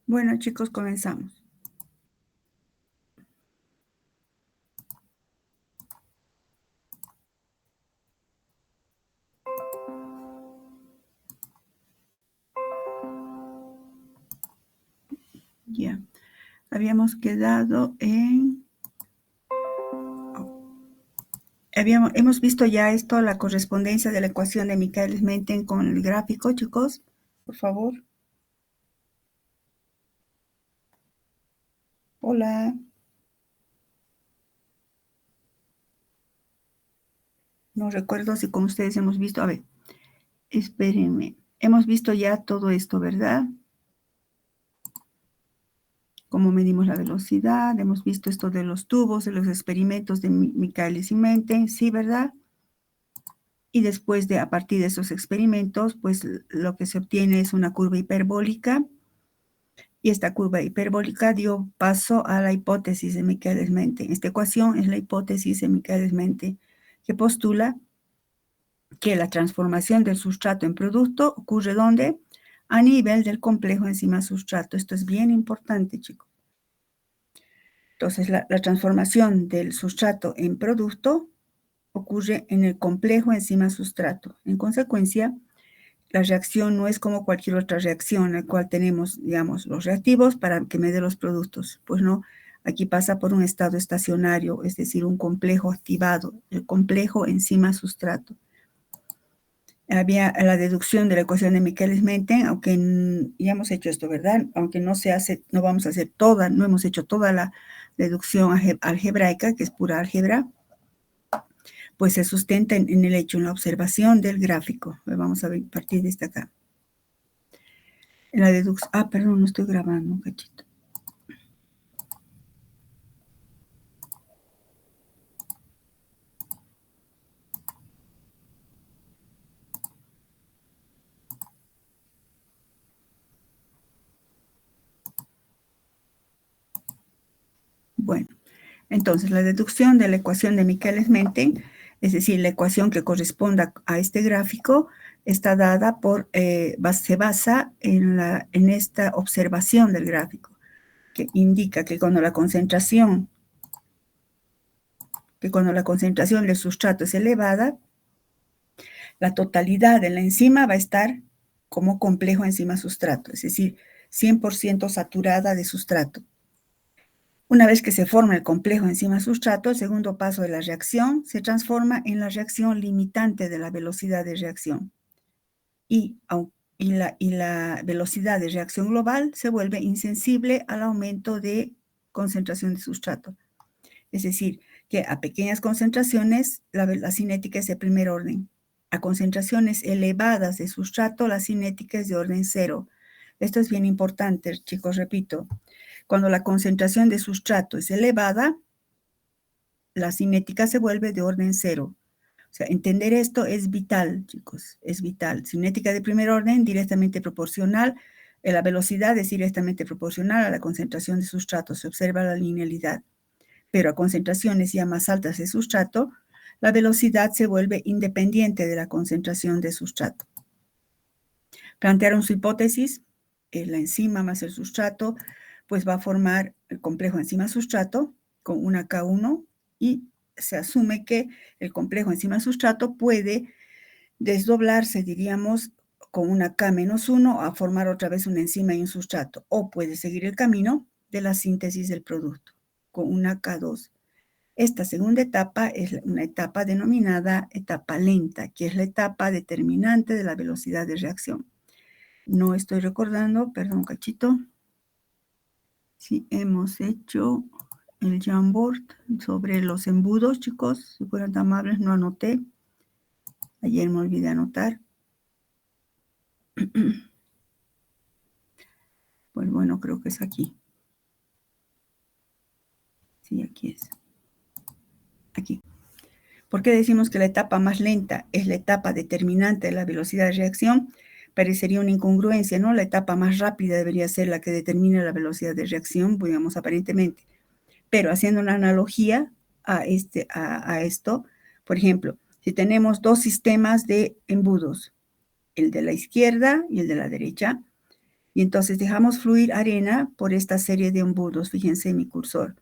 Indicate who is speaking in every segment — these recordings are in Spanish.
Speaker 1: Bueno, chicos, comenzamos. Ya. Habíamos quedado en... hemos visto ya esto, la correspondencia de la ecuación de Michaelis-Menten con el gráfico, chicos. Por favor. Hola. No recuerdo si con ustedes hemos visto. A ver, espérenme. Hemos visto ya todo esto, ¿verdad? Cómo medimos la velocidad. Hemos visto esto de los tubos, de los experimentos de Michaelis y Menten. Sí, ¿verdad? Y después a partir de esos experimentos, pues lo que se obtiene es una curva hiperbólica. Y esta curva hiperbólica dio paso a la hipótesis de Michaelis-Menten. Esta ecuación es la hipótesis de Michaelis-Menten, que postula que la transformación del sustrato en producto ocurre ¿dónde? A nivel del complejo enzima-sustrato. Esto es bien importante, chicos. Entonces, la transformación del sustrato en producto ocurre en el complejo enzima-sustrato. En consecuencia, la reacción no es como cualquier otra reacción en la cual tenemos, digamos, los reactivos para que me dé los productos. Pues no, aquí pasa por un estado estacionario, es decir, un complejo activado, el complejo enzima-sustrato. Había la deducción de la ecuación de Michaelis-Menten, aunque ya hemos hecho esto, ¿verdad? Aunque no se hace, no vamos a hacer toda, no hemos hecho toda la deducción algebraica, que es pura álgebra, pues se sustenta en el hecho, en la observación del gráfico. Vamos a ver a partir de esta acá. La deducción, perdón, no estoy grabando un cachito. Bueno, entonces la deducción de la ecuación de Michaelis-Menten, es decir, la ecuación que corresponda a este gráfico, está dada por, se basa en esta observación del gráfico, que indica que cuando la concentración del sustrato es elevada, la totalidad de la enzima va a estar como complejo enzima-sustrato, es decir, 100% saturada de sustrato. Una vez que se forma el complejo enzima-sustrato, el segundo paso de la reacción se transforma en la reacción limitante de la velocidad de reacción. Y la velocidad de reacción global se vuelve insensible al aumento de concentración de sustrato. Es decir, que a pequeñas concentraciones la cinética es de primer orden. A concentraciones elevadas de sustrato, la cinética es de orden cero. Esto es bien importante, chicos, repito. Cuando la concentración de sustrato es elevada, la cinética se vuelve de orden cero. O sea, entender esto es vital, chicos, es vital. Cinética de primer orden directamente proporcional, la velocidad es directamente proporcional a la concentración de sustrato, se observa la linealidad. Pero a concentraciones ya más altas de sustrato, la velocidad se vuelve independiente de la concentración de sustrato. Plantearon su hipótesis, la enzima más el sustrato, pues va a formar el complejo enzima-sustrato con una K1 y se asume que el complejo enzima-sustrato puede desdoblarse, diríamos, con una K-1 a formar otra vez una enzima y un sustrato, o puede seguir el camino de la síntesis del producto con una K2. Esta segunda etapa es una etapa denominada etapa lenta, que es la etapa determinante de la velocidad de reacción. No estoy recordando, perdón, cachito, si hemos hecho el Jamboard sobre los embudos, chicos. Si fueran tan amables, no anoté. Ayer me olvidé anotar. Pues bueno, creo que es aquí. Sí, aquí es. Aquí. ¿Por qué decimos que la etapa más lenta es la etapa determinante de la velocidad de reacción? Parecería una incongruencia, ¿no? La etapa más rápida debería ser la que determina la velocidad de reacción, digamos, aparentemente. Pero haciendo una analogía a esto, por ejemplo, si tenemos dos sistemas de embudos, el de la izquierda y el de la derecha, y entonces dejamos fluir arena por esta serie de embudos, fíjense en mi cursor.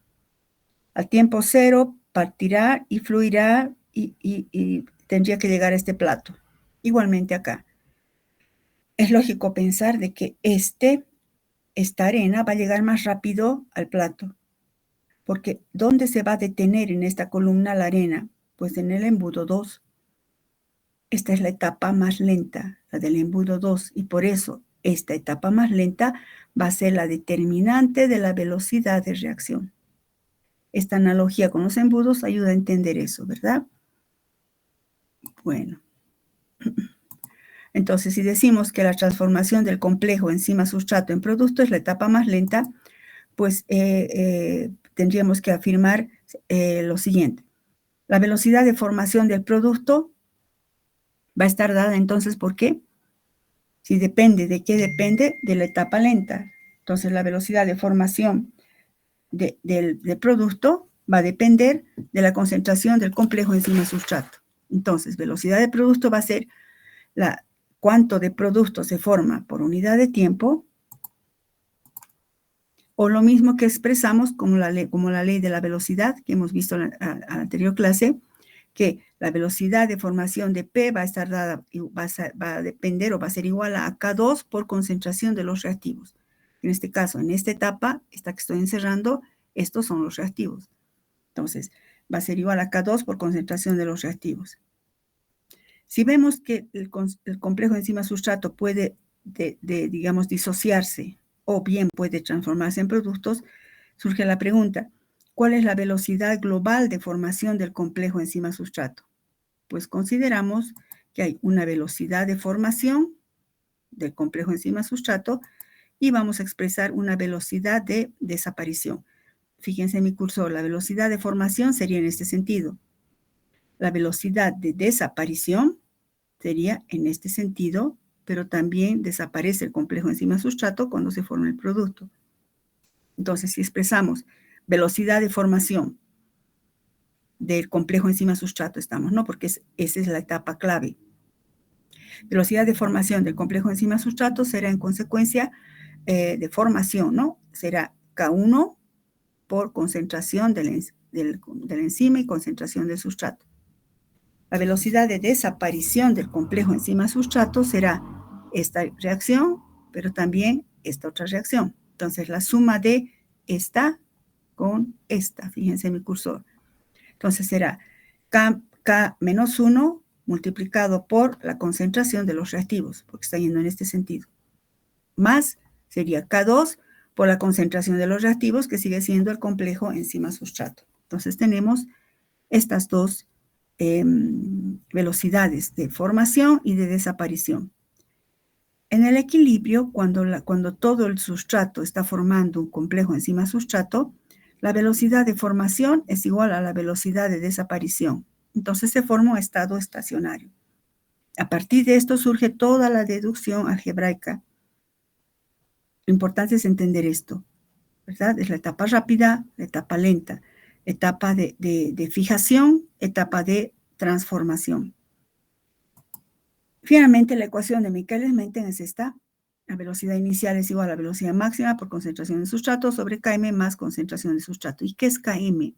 Speaker 1: Al tiempo cero partirá y fluirá y tendría que llegar a este plato. Igualmente acá. Es lógico pensar de que esta arena va a llegar más rápido al plato. Porque ¿dónde se va a detener en esta columna la arena? Pues en el embudo 2. Esta es la etapa más lenta, la del embudo 2, y por eso esta etapa más lenta va a ser la determinante de la velocidad de reacción. Esta analogía con los embudos ayuda a entender eso, ¿verdad? Bueno. Entonces, si decimos que la transformación del complejo enzima-sustrato en producto es la etapa más lenta, pues tendríamos que afirmar lo siguiente. La velocidad de formación del producto va a estar dada entonces, ¿por qué? Si depende, ¿de qué depende? De la etapa lenta. Entonces, la velocidad de formación del producto va a depender de la concentración del complejo enzima-sustrato. Entonces, velocidad de producto va a ser cuánto de producto se forma por unidad de tiempo, o lo mismo que expresamos como la ley de la velocidad que hemos visto en la anterior clase, que la velocidad de formación de P va a estar dada, va a depender o va a ser igual a K2 por concentración de los reactivos. En este caso, en esta etapa, esta que estoy encerrando, estos son los reactivos. Entonces, va a ser igual a K2 por concentración de los reactivos. Si vemos que el complejo enzima-sustrato puede, digamos, disociarse o bien puede transformarse en productos, surge la pregunta, ¿cuál es la velocidad global de formación del complejo enzima-sustrato? Pues consideramos que hay una velocidad de formación del complejo enzima-sustrato y vamos a expresar una velocidad de desaparición. Fíjense en mi cursor, la velocidad de formación sería en este sentido. La velocidad de desaparición sería en este sentido, pero también desaparece el complejo enzima-sustrato cuando se forma el producto. Entonces, si expresamos velocidad de formación del complejo enzima-sustrato, estamos, ¿no? Porque esa es la etapa clave. Velocidad de formación del complejo enzima-sustrato será en consecuencia de formación, ¿no? Será K1 por concentración del enzima y concentración del sustrato. La velocidad de desaparición del complejo enzima-sustrato será esta reacción, pero también esta otra reacción. Entonces, la suma de esta con esta, fíjense en mi cursor. Entonces, será K menos 1 multiplicado por la concentración de los reactivos, porque está yendo en este sentido. Más sería K2 por la concentración de los reactivos, que sigue siendo el complejo enzima-sustrato. Entonces, tenemos estas dos velocidades de formación y de desaparición. En el equilibrio, cuando todo el sustrato está formando un complejo enzima-sustrato, la velocidad de formación es igual a la velocidad de desaparición. Entonces se forma un estado estacionario. A partir de esto surge toda la deducción algebraica. Lo importante es entender esto, ¿verdad? Es la etapa rápida, la etapa lenta, etapa de fijación, etapa de transformación. Finalmente, la ecuación de Michaelis-Menten es esta. La velocidad inicial es igual a la velocidad máxima por concentración de sustrato sobre Km más concentración de sustrato. ¿Y qué es Km?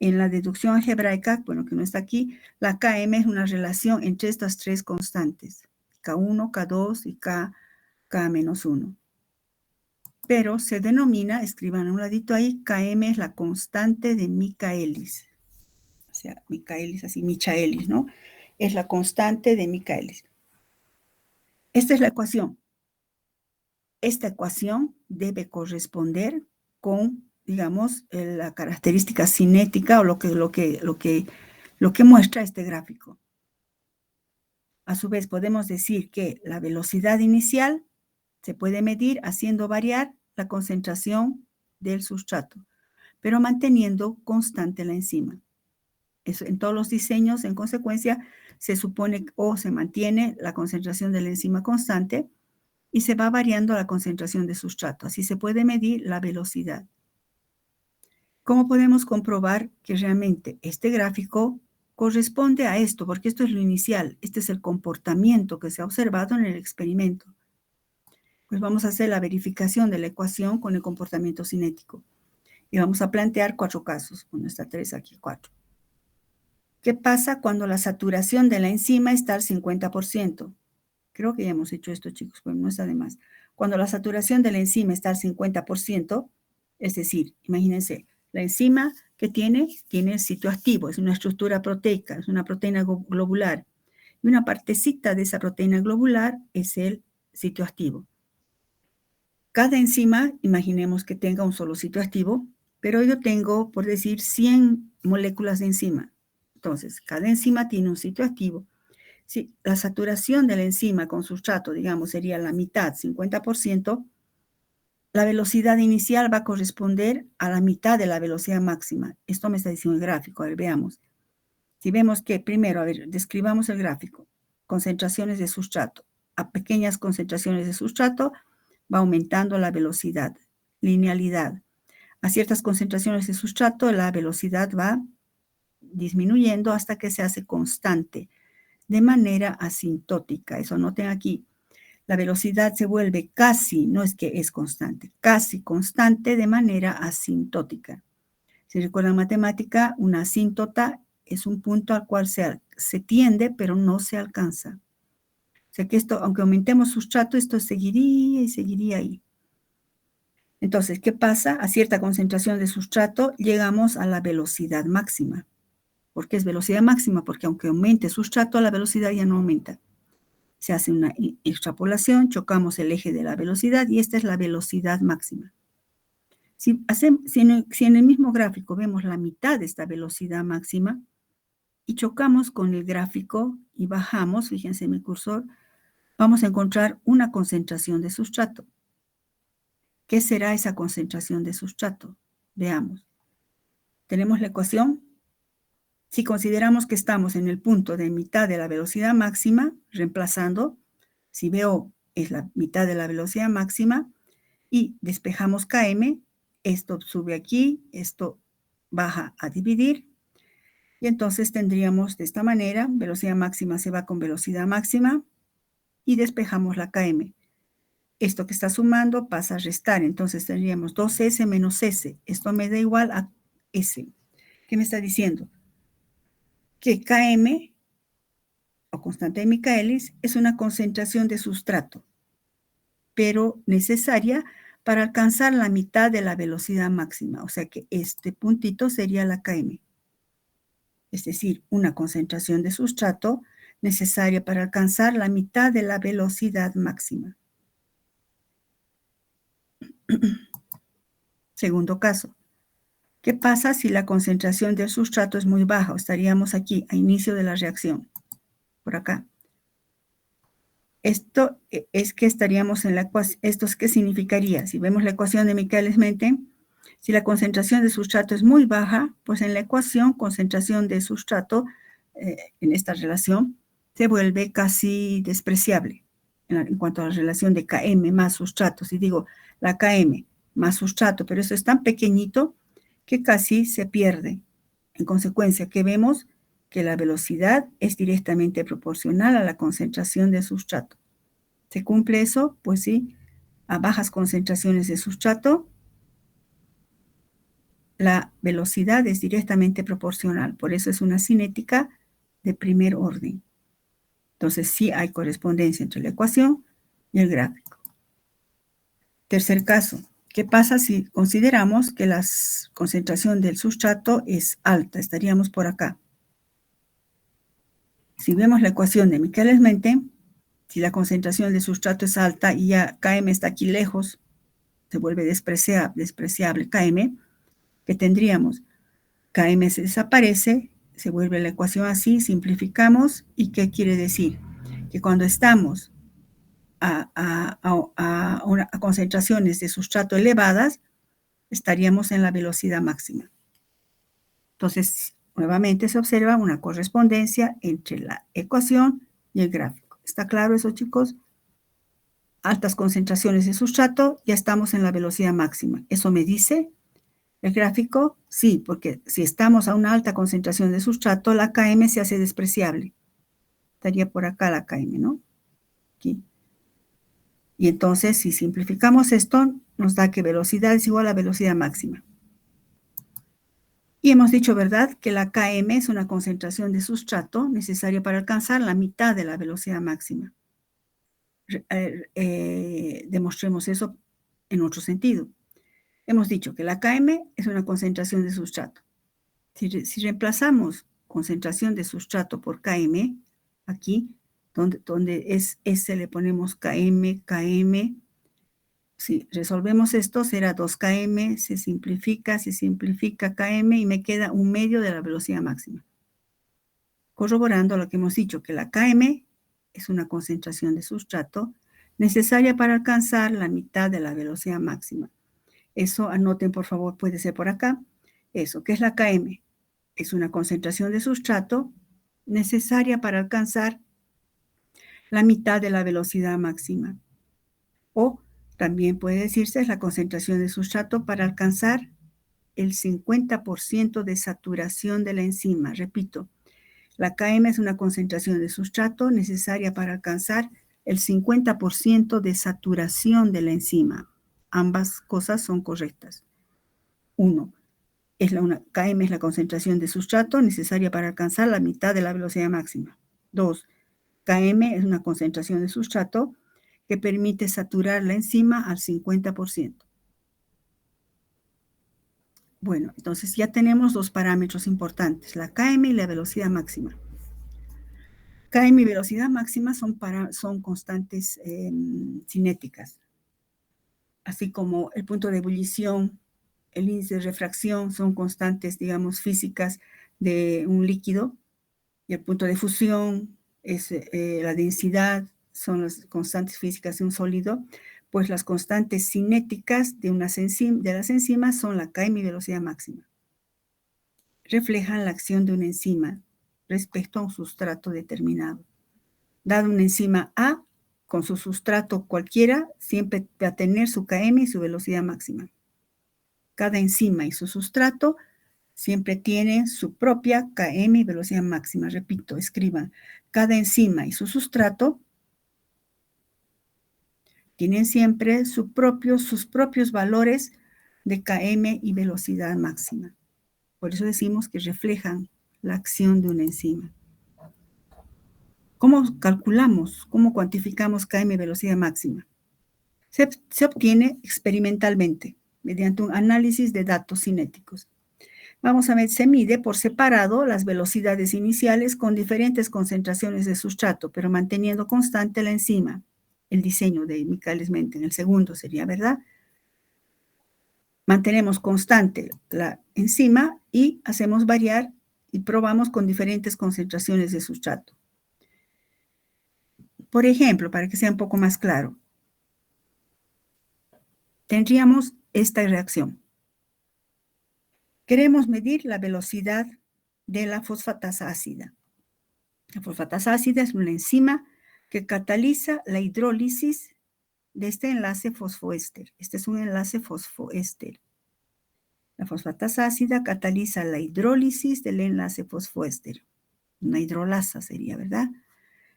Speaker 1: En la deducción algebraica, bueno, que no está aquí, la Km es una relación entre estas tres constantes, K1, K2 y K-1. Pero se denomina, escriban a un ladito ahí, Km es la constante de Michaelis. sea, Michaelis, así, Michaelis, ¿no? Es la constante de Michaelis. Esta es la ecuación. Esta ecuación debe corresponder con, digamos, la característica cinética o lo que muestra este gráfico. A su vez, podemos decir que la velocidad inicial se puede medir haciendo variar la concentración del sustrato, pero manteniendo constante la enzima. Eso, en todos los diseños, en consecuencia, se supone o se mantiene la concentración de la enzima constante y se va variando la concentración de sustrato. Así se puede medir la velocidad. ¿Cómo podemos comprobar que realmente este gráfico corresponde a esto? Porque esto es lo inicial, este es el comportamiento que se ha observado en el experimento. Pues vamos a hacer la verificación de la ecuación con el comportamiento cinético. Y vamos a plantear 4 casos. Bueno, está 3, aquí 4. ¿Qué pasa cuando la saturación de la enzima está al 50%? Creo que ya hemos hecho esto, chicos, pero no está de más. Cuando la saturación de la enzima está al 50%, es decir, imagínense, la enzima que tiene el sitio activo, es una estructura proteica, es una proteína globular. Y una partecita de esa proteína globular es el sitio activo. Cada enzima, imaginemos que tenga un solo sitio activo, pero yo tengo, por decir, 100 moléculas de enzima. Entonces, cada enzima tiene un sitio activo. Si la saturación de la enzima con sustrato, digamos, sería la mitad, 50%, la velocidad inicial va a corresponder a la mitad de la velocidad máxima. Esto me está diciendo el gráfico. A ver, veamos. Si vemos que primero, a ver, describamos el gráfico. Concentraciones de sustrato. A pequeñas concentraciones de sustrato va aumentando la velocidad, linealidad. A ciertas concentraciones de sustrato la velocidad va disminuyendo hasta que se hace constante, de manera asintótica. Eso noten aquí. La velocidad se vuelve casi, no es que es constante, casi constante de manera asintótica. Si recuerdan matemática, una asíntota es un punto al cual se tiende, pero no se alcanza. O sea que esto, aunque aumentemos sustrato, esto seguiría y seguiría ahí. Entonces, ¿qué pasa? A cierta concentración de sustrato llegamos a la velocidad máxima. ¿Por qué es velocidad máxima? Porque aunque aumente sustrato, la velocidad ya no aumenta. Se hace una extrapolación, chocamos el eje de la velocidad y esta es la velocidad máxima. Si en el mismo gráfico vemos la mitad de esta velocidad máxima y chocamos con el gráfico y bajamos, fíjense en mi cursor, vamos a encontrar una concentración de sustrato. ¿Qué será esa concentración de sustrato? Veamos. Tenemos la ecuación. Si consideramos que estamos en el punto de mitad de la velocidad máxima, reemplazando, si veo es la mitad de la velocidad máxima, y despejamos Km, esto sube aquí, esto baja a dividir, y entonces tendríamos de esta manera, velocidad máxima se va con velocidad máxima, y despejamos la Km. Esto que está sumando pasa a restar, entonces tendríamos 2S menos S. Esto me da igual a S. ¿Qué me está diciendo? Que Km, o constante de Michaelis, es una concentración de sustrato, pero necesaria para alcanzar la mitad de la velocidad máxima. O sea que este puntito sería la Km. Es decir, una concentración de sustrato necesaria para alcanzar la mitad de la velocidad máxima. Segundo caso. ¿Qué pasa si la concentración del sustrato es muy baja? Estaríamos aquí, a inicio de la reacción, por acá. Esto es que estaríamos en la ecuación. ¿Esto qué significaría? Si vemos la ecuación de Michaelis-Menten, si la concentración de sustrato es muy baja, pues en la ecuación concentración de sustrato, en esta relación, se vuelve casi despreciable en cuanto a la relación de Km más sustrato. Si digo la Km más sustrato, pero eso es tan pequeñito que casi se pierde. En consecuencia, ¿qué vemos? Que la velocidad es directamente proporcional a la concentración de sustrato. ¿Se cumple eso? Pues sí, a bajas concentraciones de sustrato, la velocidad es directamente proporcional. Por eso es una cinética de primer orden. Entonces sí hay correspondencia entre la ecuación y el gráfico. Tercer caso. ¿Qué pasa si consideramos que la concentración del sustrato es alta? Estaríamos por acá. Si vemos la ecuación de Michaelis-Menten, si la concentración de sustrato es alta y ya Km está aquí lejos, se vuelve despreciable Km, ¿qué tendríamos? Km se desaparece, se vuelve la ecuación así, simplificamos, ¿y qué quiere decir? Que cuando estamos a concentraciones de sustrato elevadas, estaríamos en la velocidad máxima. Entonces, nuevamente se observa una correspondencia entre la ecuación y el gráfico. ¿Está claro eso, chicos? Altas concentraciones de sustrato, ya estamos en la velocidad máxima. ¿Eso me dice el gráfico? Sí, porque si estamos a una alta concentración de sustrato, la Km se hace despreciable. Estaría por acá la Km, ¿no? Aquí. Y entonces, si simplificamos esto, nos da que velocidad es igual a velocidad máxima. Y hemos dicho, ¿verdad?, que la Km es una concentración de sustrato necesaria para alcanzar la mitad de la velocidad máxima. Demostremos eso en otro sentido. Hemos dicho que la Km es una concentración de sustrato. Si reemplazamos concentración de sustrato por Km, aquí, donde es S, le ponemos Km, Km. Si resolvemos esto, será 2Km, se simplifica Km y me queda 1/2 de la velocidad máxima. Corroborando lo que hemos dicho, que la Km es una concentración de sustrato necesaria para alcanzar la mitad de la velocidad máxima. Eso anoten, por favor, puede ser por acá. Eso, ¿qué es la Km? Es una concentración de sustrato necesaria para alcanzar la mitad de la velocidad máxima. O también puede decirse es la concentración de sustrato para alcanzar el 50% de saturación de la enzima. Repito, la Km es una concentración de sustrato necesaria para alcanzar el 50% de saturación de la enzima. Ambas cosas son correctas. 1. Km es la concentración de sustrato necesaria para alcanzar la mitad de la velocidad máxima. 2. Km es una concentración de sustrato que permite saturar la enzima al 50%. Bueno, entonces ya tenemos dos parámetros importantes, la Km y la velocidad máxima. Km y velocidad máxima son constantes cinéticas, así como el punto de ebullición, el índice de refracción son constantes, digamos, físicas de un líquido, y el punto de fusión es la densidad, son las constantes físicas de un sólido, pues las constantes cinéticas de las enzimas son la Km y velocidad máxima. Reflejan la acción de una enzima respecto a un sustrato determinado. Dado una enzima A, con su sustrato cualquiera, siempre va a tener su Km y su velocidad máxima. Cada enzima y su sustrato siempre tienen su propia Km y velocidad máxima. Repito, escriban, cada enzima y su sustrato tienen siempre sus propios valores de Km y velocidad máxima. Por eso decimos que reflejan la acción de una enzima. ¿Cómo calculamos, cómo cuantificamos Km y velocidad máxima? Se obtiene experimentalmente, mediante un análisis de datos cinéticos. Vamos a ver, se mide por separado las velocidades iniciales con diferentes concentraciones de sustrato, pero manteniendo constante la enzima. El diseño de Michaelis-Menten, el segundo sería, ¿verdad? Mantenemos constante la enzima y hacemos variar y probamos con diferentes concentraciones de sustrato. Por ejemplo, para que sea un poco más claro, tendríamos esta reacción. Queremos medir la velocidad de la fosfatasa ácida. La fosfatasa ácida es una enzima que cataliza la hidrólisis de este enlace fosfoéster. Este es un enlace fosfoéster. La fosfatasa ácida cataliza la hidrólisis del enlace fosfoéster. Una hidrolasa sería, ¿verdad?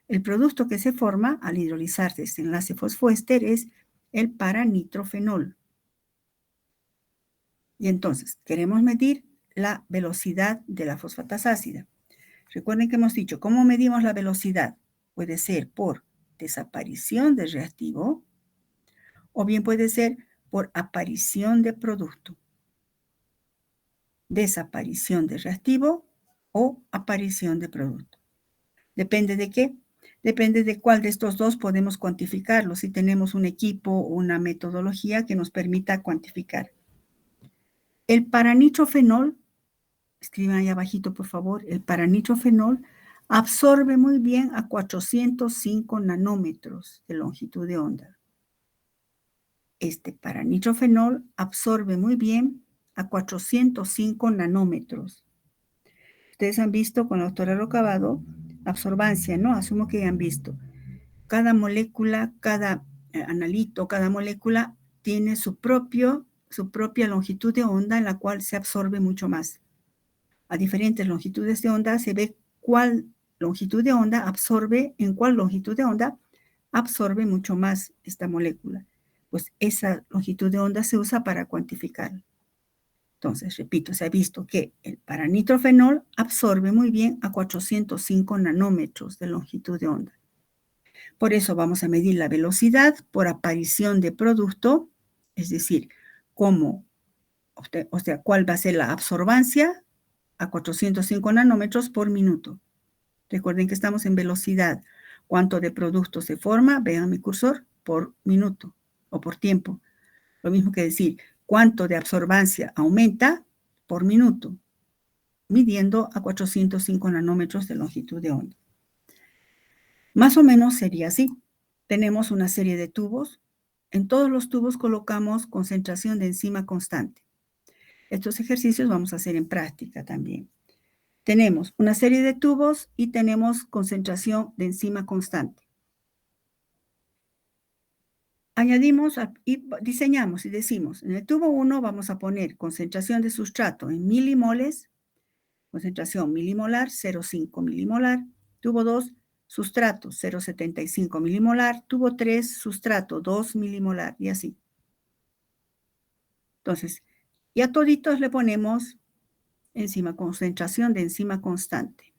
Speaker 1: El producto que se forma al hidrolizarse este enlace fosfoéster es el paranitrofenol. Y entonces, queremos medir la velocidad de la fosfatasa ácida. Recuerden que hemos dicho, ¿cómo medimos la velocidad? Puede ser por desaparición del reactivo o bien puede ser por aparición de producto. Desaparición de reactivo o aparición de producto. ¿Depende de qué? Depende de cuál de estos dos podemos cuantificarlo, si tenemos un equipo o una metodología que nos permita cuantificar. El paranitrofenol, escriban ahí abajito por favor, el paranitrofenol absorbe muy bien a 405 nanómetros de longitud de onda. Este paranitrofenol absorbe muy bien a 405 nanómetros. Ustedes han visto con la doctora Rocabado, absorbancia, ¿no? Asumo que ya han visto. Cada molécula, cada analito, cada molécula tiene su propia longitud de onda en la cual se absorbe mucho más. A diferentes longitudes de onda se ve cuál longitud de onda absorbe, en cuál longitud de onda absorbe mucho más esta molécula. Pues esa longitud de onda se usa para cuantificar. Entonces, repito, se ha visto que el paranitrofenol absorbe muy bien a 405 nanómetros de longitud de onda. Por eso vamos a medir la velocidad por aparición de producto, es decir, cuál va a ser la absorbancia a 405 nanómetros por minuto. Recuerden que estamos en velocidad. ¿Cuánto de producto se forma? Vean mi cursor, por minuto o por tiempo. Lo mismo que decir, ¿cuánto de absorbancia aumenta por minuto? Midiendo a 405 nanómetros de longitud de onda. Más o menos sería así. Tenemos una serie de tubos. En todos los tubos colocamos concentración de enzima constante. Estos ejercicios vamos a hacer en práctica también. Tenemos una serie de tubos y tenemos concentración de enzima constante. Añadimos y diseñamos y decimos, en el tubo 1 vamos a poner concentración de sustrato en milimoles, concentración milimolar, 0,5 milimolar. Tubo 2, sustrato, 0,75 milimolar. Tubo 3, sustrato, 2 milimolar, y así. Entonces, y a toditos le ponemos concentración de enzima constante.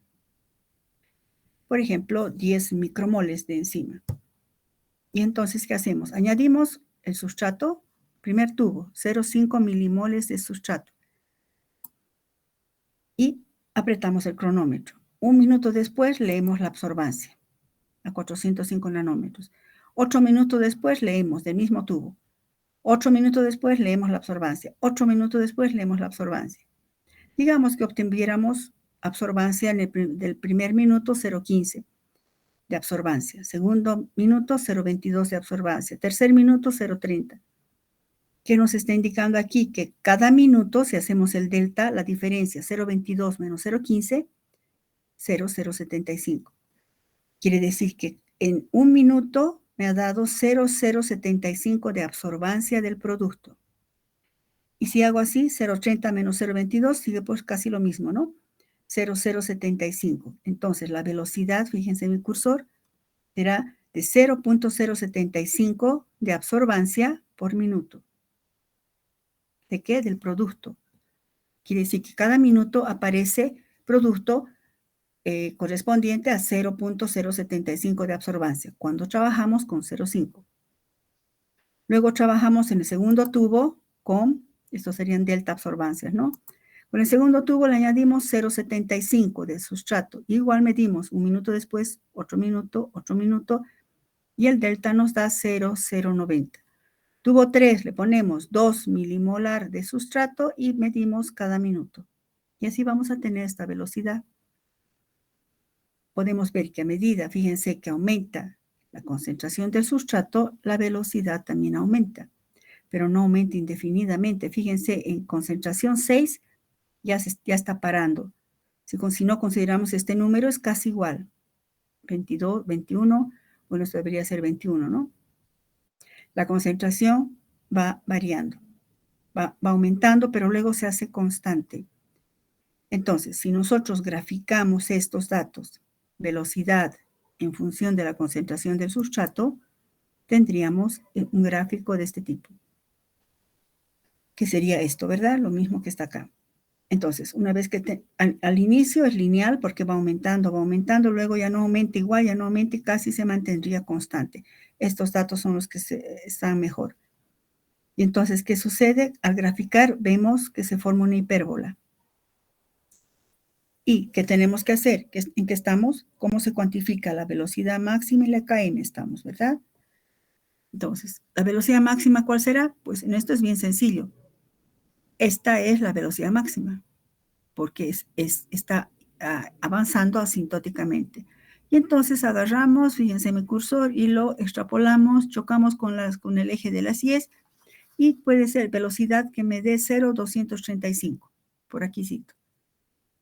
Speaker 1: Por ejemplo, 10 micromoles de enzima. Y entonces, ¿qué hacemos? Añadimos el sustrato, primer tubo, 0,5 milimoles de sustrato. Y apretamos el cronómetro. Un minuto después leemos la absorbancia a 405 nanómetros. 8 minutos después leemos del mismo tubo. 8 minutos después leemos la absorbancia. 8 minutos después leemos la absorbancia. Digamos que obtuviéramos absorbancia del primer minuto 0,15 de absorbancia. Segundo minuto 0,22 de absorbancia. Tercer minuto 0,30. ¿Qué nos está indicando aquí? Que cada minuto, si hacemos el delta, la diferencia 0,22 menos 0,15, 0,075. Quiere decir que en un minuto me ha dado 0,075 de absorbancia del producto. Y si hago así, 0,30 menos 0,22, sigue pues casi lo mismo, ¿no? 0,075. Entonces, la velocidad, fíjense en mi cursor, será de 0,075 de absorbancia por minuto. ¿De qué? Del producto. Quiere decir que cada minuto aparece producto correspondiente a 0,075 de absorbancia, cuando trabajamos con 0,5. Luego trabajamos en el segundo tubo con, estos serían delta absorbancias, ¿no? Con el segundo tubo le añadimos 0,75 de sustrato. Igual medimos un minuto después, otro minuto, y el delta nos da 0,090. Tubo 3 le ponemos 2 milimolar de sustrato y medimos cada minuto. Y así vamos a tener esta velocidad. Podemos ver que a medida, fíjense que aumenta la concentración del sustrato, la velocidad también aumenta, pero no aumenta indefinidamente. Fíjense, en concentración 6 ya está parando. Si no consideramos este número, es casi igual. 22, 21, bueno, esto debería ser 21, ¿no? La concentración va variando, va aumentando, pero luego se hace constante. Entonces, si nosotros graficamos estos datos, velocidad en función de la concentración del sustrato, tendríamos un gráfico de este tipo, que sería esto, ¿verdad? Lo mismo que está acá. Entonces, una vez que al inicio es lineal porque va aumentando, luego ya no aumenta igual, ya no aumenta y casi se mantendría constante. Estos datos son los que están mejor. Y entonces, ¿qué sucede? Al graficar vemos que se forma una hipérbola. ¿Y qué tenemos que hacer? ¿En qué estamos? ¿Cómo se cuantifica la velocidad máxima y la KM? Estamos, ¿verdad? Entonces, ¿la velocidad máxima cuál será? Pues en esto es bien sencillo. Esta es la velocidad máxima, porque está avanzando asintóticamente. Y entonces agarramos, fíjense mi cursor, y lo extrapolamos, chocamos con el eje de las IES, y puede ser velocidad que me dé 0,235, por aquí cito.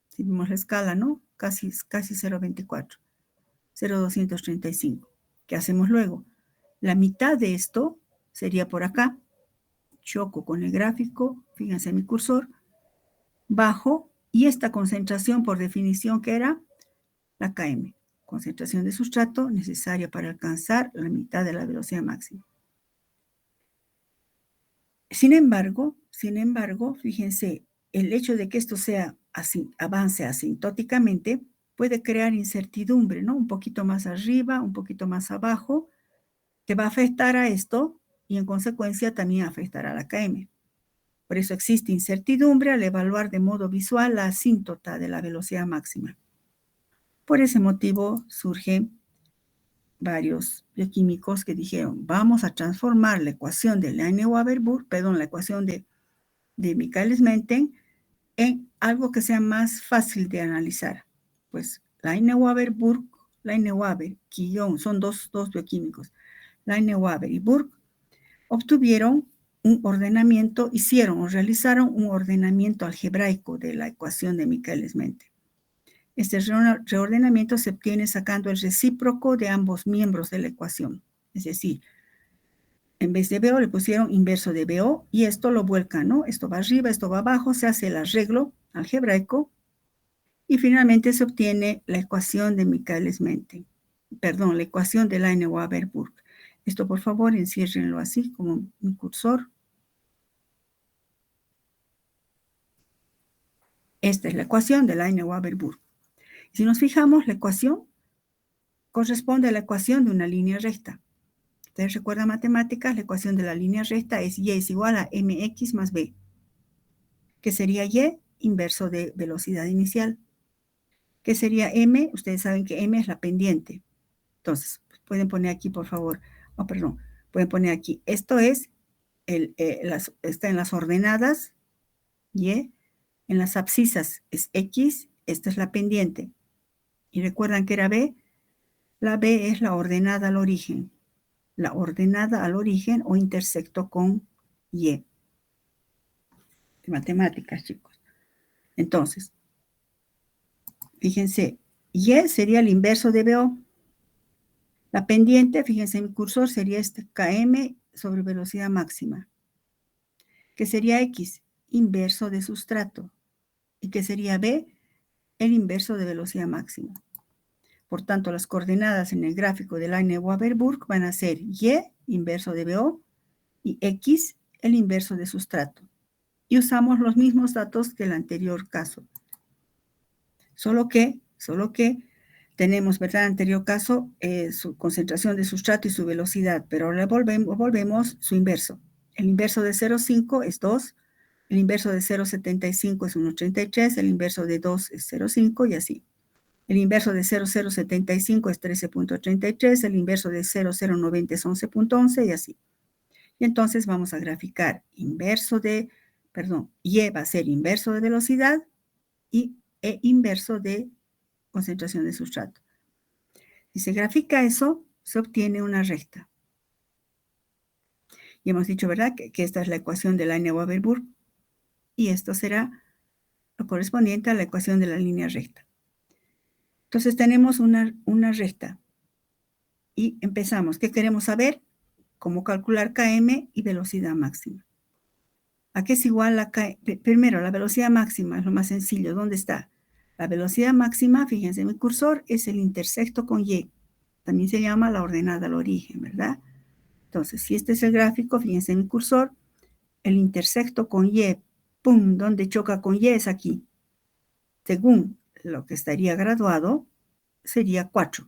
Speaker 1: Si vemos la escala, ¿no? Casi 0,24, 0,235. ¿Qué hacemos luego? La mitad de esto sería por acá. Choco con el gráfico, fíjense mi cursor, bajo, y esta concentración por definición que era la KM, concentración de sustrato necesaria para alcanzar la mitad de la velocidad máxima. Sin embargo, fíjense, el hecho de que esto sea así, avance asintóticamente, puede crear incertidumbre, ¿no? Un poquito más arriba, un poquito más abajo, que va a afectar a esto y en consecuencia también afectará a la KM. Por eso existe incertidumbre al evaluar de modo visual la asíntota de la velocidad máxima. Por ese motivo surgen varios bioquímicos que dijeron, vamos a transformar la ecuación de Laine-Waberburg, perdón, la ecuación de Michaelis-Menten en algo que sea más fácil de analizar. Pues Laine-Waberburg, Laine-Waber, Quillón, son dos bioquímicos. Laine-Waber y Burg obtuvieron un ordenamiento, hicieron o realizaron un ordenamiento algebraico de la ecuación de Michaelis-Menten. Este reordenamiento se obtiene sacando el recíproco de ambos miembros de la ecuación. Es decir, en vez de BO le pusieron inverso de BO y esto lo vuelcan, ¿no? Esto va arriba, esto va abajo, se hace el arreglo algebraico y finalmente se obtiene la ecuación de Michaelis-Menten. Perdón, la ecuación de Laine-Waberburg. Esto, por favor, enciérrenlo así como mi cursor. Esta es la ecuación de Laine-Waberburg. Si nos fijamos, la ecuación corresponde a la ecuación de una línea recta. Ustedes recuerdan matemáticas, la ecuación de la línea recta es y es igual a mx más b, que sería y inverso de velocidad inicial. ¿Qué sería m? Ustedes saben que m es la pendiente. Entonces, pueden poner aquí, por favor, perdón, pueden poner aquí, esto es, está en las ordenadas, y, en las abscisas es x, esta es la pendiente. Y recuerdan que era b, la b es la ordenada al origen. La ordenada al origen o intersecto con y. De matemáticas, chicos. Entonces, fíjense, y sería el inverso de BO. La pendiente, fíjense, mi cursor sería este km sobre velocidad máxima. ¿Qué sería X? Inverso de sustrato. ¿Y qué sería B? El inverso de velocidad máxima. Por tanto, las coordenadas en el gráfico de Laine-Waberburg van a ser Y, inverso de BO, y X, el inverso de sustrato. Y usamos los mismos datos que el anterior caso. Solo que tenemos, ¿verdad? En el anterior caso, su concentración de sustrato y su velocidad, pero ahora volvemos su inverso. El inverso de 0,5 es 2, el inverso de 0,75 es 1,33, el inverso de 2 es 0,5 y así. El inverso de 0,075 es 13,33, el inverso de 0,090 es 11,11 y así. Y entonces vamos a graficar inverso de, Y va a ser inverso de velocidad y E inverso de concentración de sustrato. Si se grafica eso, se obtiene una recta. Y hemos dicho, ¿verdad?, que esta es la ecuación de Laine-Waberburg y esto será lo correspondiente a la ecuación de la línea recta. Entonces tenemos una recta y empezamos. ¿Qué queremos saber? Cómo calcular Km y velocidad máxima. ¿A qué es igual la Km? Primero, la velocidad máxima es lo más sencillo. ¿Dónde está? La velocidad máxima, fíjense, mi cursor es el intersecto con Y. También se llama la ordenada al origen, ¿verdad? Entonces, si este es el gráfico, fíjense en mi cursor, el intersecto con Y, ¡pum!, donde choca con Y es aquí. Según lo que estaría graduado, sería 4.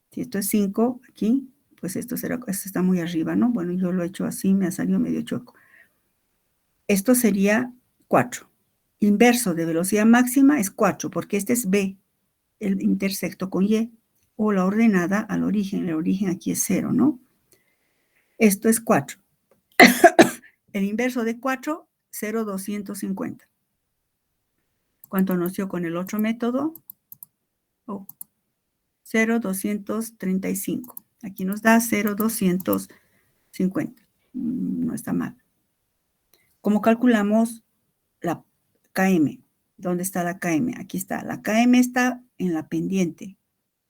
Speaker 1: Si esto es 5 aquí, pues esto está muy arriba, ¿no? Bueno, yo lo he hecho así, me ha salido medio chueco. Esto sería 4. inverso de velocidad máxima es 4, porque este es B, el intersecto con Y, o la ordenada al origen. El origen aquí es 0, ¿no? Esto es 4. El inverso de 4, 0,250. ¿Cuánto nos dio con el otro método? 0,235. Aquí nos da 0,250. No está mal. ¿Cómo calculamos la KM? ¿Dónde está la KM? Aquí está. La KM está en la pendiente.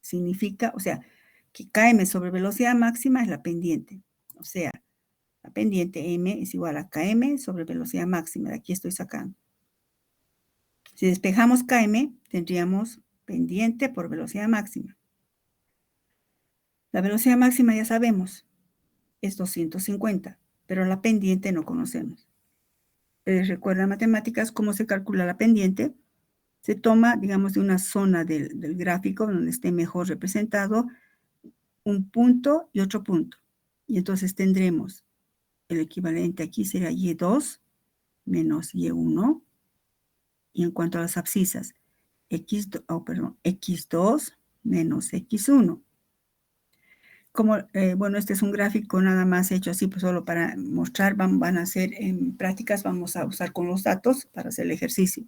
Speaker 1: Significa, o sea, que KM sobre velocidad máxima es la pendiente. O sea, la pendiente M es igual a KM sobre velocidad máxima. De aquí estoy sacando. Si despejamos KM, tendríamos pendiente por velocidad máxima. La velocidad máxima ya sabemos, es 250, pero la pendiente no conocemos. Recuerda matemáticas cómo se calcula la pendiente. Se toma, digamos, de una zona del gráfico donde esté mejor representado un punto y otro punto. Y entonces tendremos el equivalente aquí será Y2 menos Y1. Y en cuanto a las abscisas, X2 menos X1. Como, bueno, este es un gráfico nada más hecho así, pues solo para mostrar, van a hacer en prácticas, vamos a usar con los datos para hacer el ejercicio.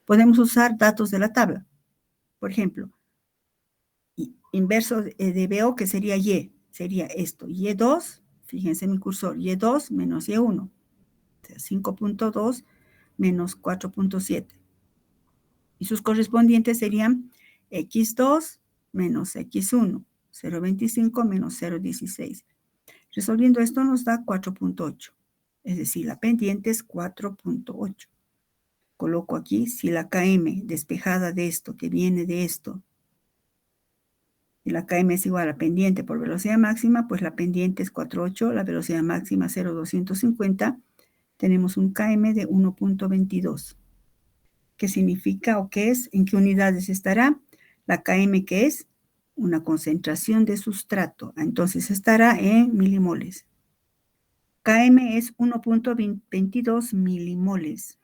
Speaker 1: Podemos usar datos de la tabla. Por ejemplo, inverso de BO, que sería Y, sería esto, Y2, fíjense mi cursor, Y2 menos Y1, o sea, 5.2 menos 4.7. Y sus correspondientes serían X2 menos X1, 0.25 menos 0.16. Resolviendo esto nos da 4.8, es decir, la pendiente es 4.8. Coloco aquí, si la KM despejada de esto, que viene de esto, y la KM es igual a pendiente por velocidad máxima, pues la pendiente es 4.8, la velocidad máxima 0.250, tenemos un KM de 1.22. ¿Qué significa o qué es? ¿En qué unidades estará? La KM, que es una concentración de sustrato, entonces estará en milimoles. KM es 1.22 milimoles.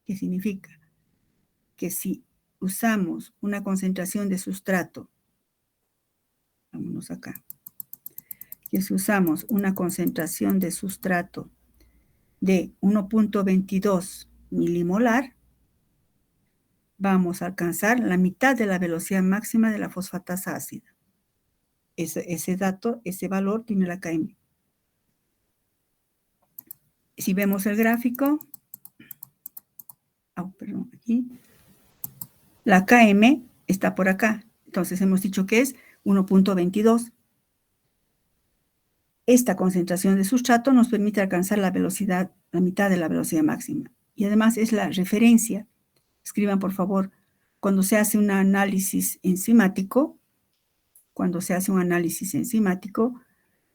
Speaker 1: ¿Qué significa? Que si usamos una concentración de sustrato, vámonos acá, que si usamos una concentración de sustrato de 1.22 milimolar, vamos a alcanzar la mitad de la velocidad máxima de la fosfatasa ácida. Ese dato, ese valor tiene la KM. Si vemos el gráfico, perdón, aquí, la KM está por acá. Entonces hemos dicho que es 1.22. Esta concentración de sustrato nos permite alcanzar la velocidad, la mitad de la velocidad máxima. Y además es la referencia. Escriban, por favor, cuando se hace un análisis enzimático,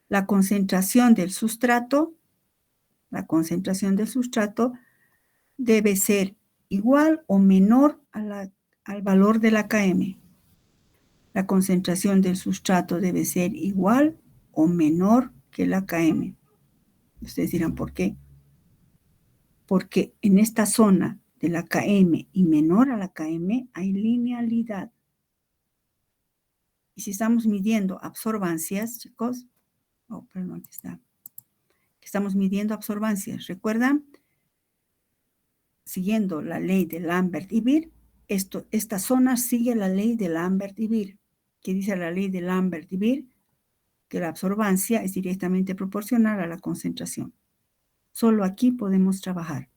Speaker 1: la concentración del sustrato debe ser igual o menor al valor de la KM. La concentración del sustrato debe ser igual o menor que la KM. Ustedes dirán, ¿por qué? Porque en esta zona de la KM y menor a la KM hay linealidad. Y si estamos midiendo absorbancias, chicos, perdón, aquí está. Estamos midiendo absorbancias. ¿Recuerdan? Siguiendo la ley de Lambert y Beer, esta zona sigue la ley de Lambert y Beer. ¿Qué dice la ley de Lambert y Beer? Que la absorbancia es directamente proporcional a la concentración. Solo aquí podemos trabajar.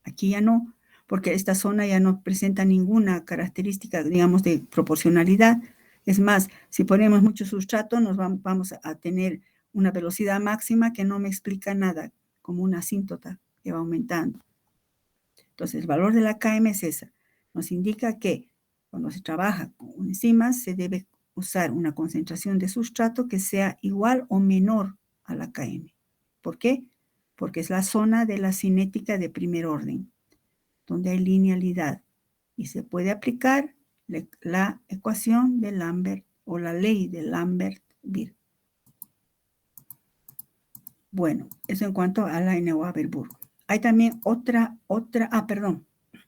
Speaker 1: Aquí ya no, porque esta zona ya no presenta ninguna característica, digamos, de proporcionalidad. Es más, si ponemos mucho sustrato, nos vamos a tener una velocidad máxima que no me explica nada, como una asíntota que va aumentando. Entonces, el valor de la KM es esa. Nos indica que cuando se trabaja con enzimas, se debe usar una concentración de sustrato que sea igual o menor a la KM. ¿Por qué? Porque es la zona de la cinética de primer orden, donde hay linealidad. Y se puede aplicar la ecuación de Lambert o la ley de Lambert-Beer. Bueno, eso en cuanto a la Neuaverburg. Hay también perdón.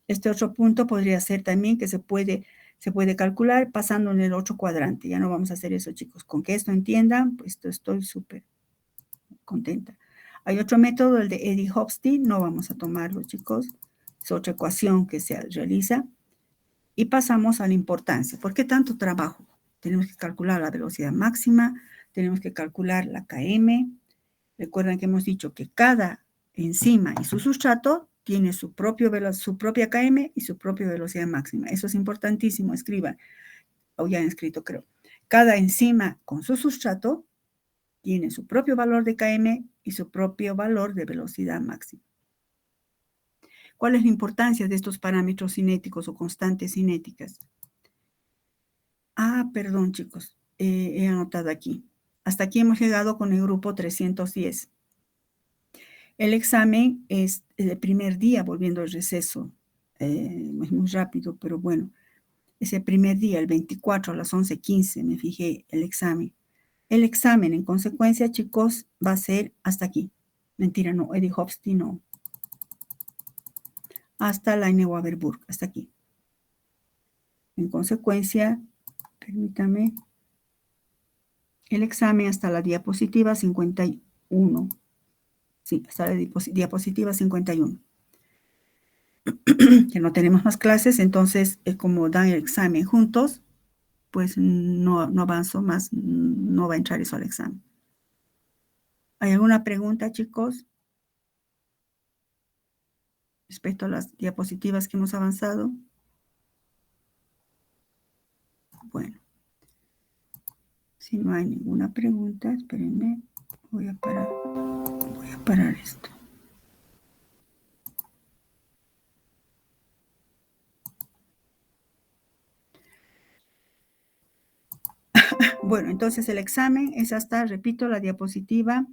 Speaker 1: Este otro punto podría ser también que se puede calcular pasando en el otro cuadrante. Ya no vamos a hacer eso, chicos. Con que esto entiendan, pues estoy súper contenta. Hay otro método, el de Eddie-Hobsbawm. No vamos a tomarlo, chicos. Es otra ecuación que se realiza. Y pasamos a la importancia. ¿Por qué tanto trabajo? Tenemos que calcular la velocidad máxima, tenemos que calcular la km. Recuerden que hemos dicho que cada enzima y su sustrato tiene su propia km y su propia velocidad máxima. Eso es importantísimo, escriban, o ya han escrito creo. Cada enzima con su sustrato tiene su propio valor de km y su propio valor de velocidad máxima. ¿Cuál es la importancia de estos parámetros cinéticos o constantes cinéticas? Perdón, chicos, he anotado aquí. Hasta aquí hemos llegado con el grupo 310. El examen es el primer día, volviendo al receso. Es muy rápido, pero bueno. Es el primer día, el 24 a las 11:15, me fijé el examen. El examen, en consecuencia, chicos, va a ser hasta aquí. Mentira, no, Eddie-Hobsbawm no. Hasta la Waterburg, hasta aquí. En consecuencia, permítame, el examen hasta la diapositiva 51. Sí, hasta la diapositiva 51. Que no tenemos más clases, entonces, como dan el examen juntos, pues no avanzo más, no va a entrar eso al examen. ¿Hay alguna pregunta, chicos? Respecto a las diapositivas que hemos avanzado. Bueno, si no hay ninguna pregunta, espérenme, voy a parar esto. Bueno, entonces el examen es hasta, repito, la diapositiva.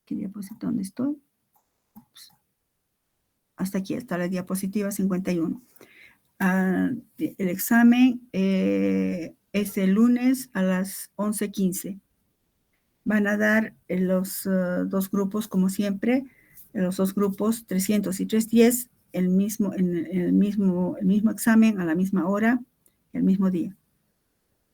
Speaker 1: ¿Qué diapositiva? ¿Dónde estoy? Ups. Hasta aquí, hasta la diapositiva 51. El examen es el lunes a las 11:15. Van a dar los dos grupos, como siempre, los dos grupos 300 y 310, el mismo examen a la misma hora, el mismo día.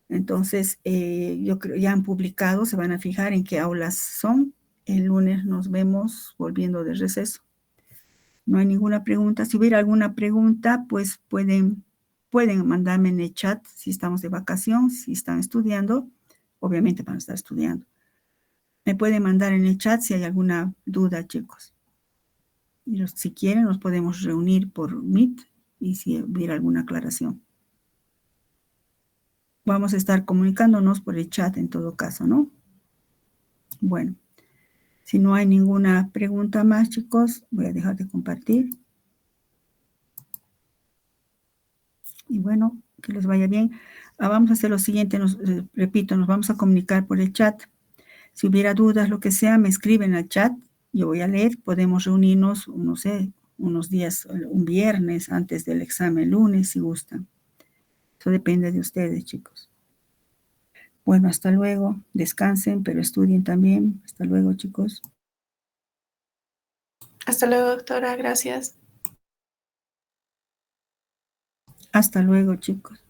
Speaker 1: Entonces, yo creo ya han publicado, se van a fijar en qué aulas son. El lunes nos vemos volviendo de receso. No hay ninguna pregunta. Si hubiera alguna pregunta, pues pueden mandarme en el chat si estamos de vacación, si están estudiando. Obviamente van a estar estudiando. Me pueden mandar en el chat si hay alguna duda, chicos. Y si quieren, nos podemos reunir por Meet y si hubiera alguna aclaración. Vamos a estar comunicándonos por el chat en todo caso, ¿no? Bueno, si no hay ninguna pregunta más, chicos, voy a dejar de compartir. Y bueno, que les vaya bien. Vamos a hacer lo siguiente, repito, nos vamos a comunicar por el chat. Si hubiera dudas, lo que sea, me escriben al chat. Yo voy a leer. Podemos reunirnos, no sé, unos días, un viernes antes del examen, lunes, si gustan. Eso depende de ustedes, chicos. Bueno, hasta luego. Descansen, pero estudien también. Hasta luego, chicos.
Speaker 2: Hasta luego, doctora. Gracias.
Speaker 1: Hasta luego, chicos.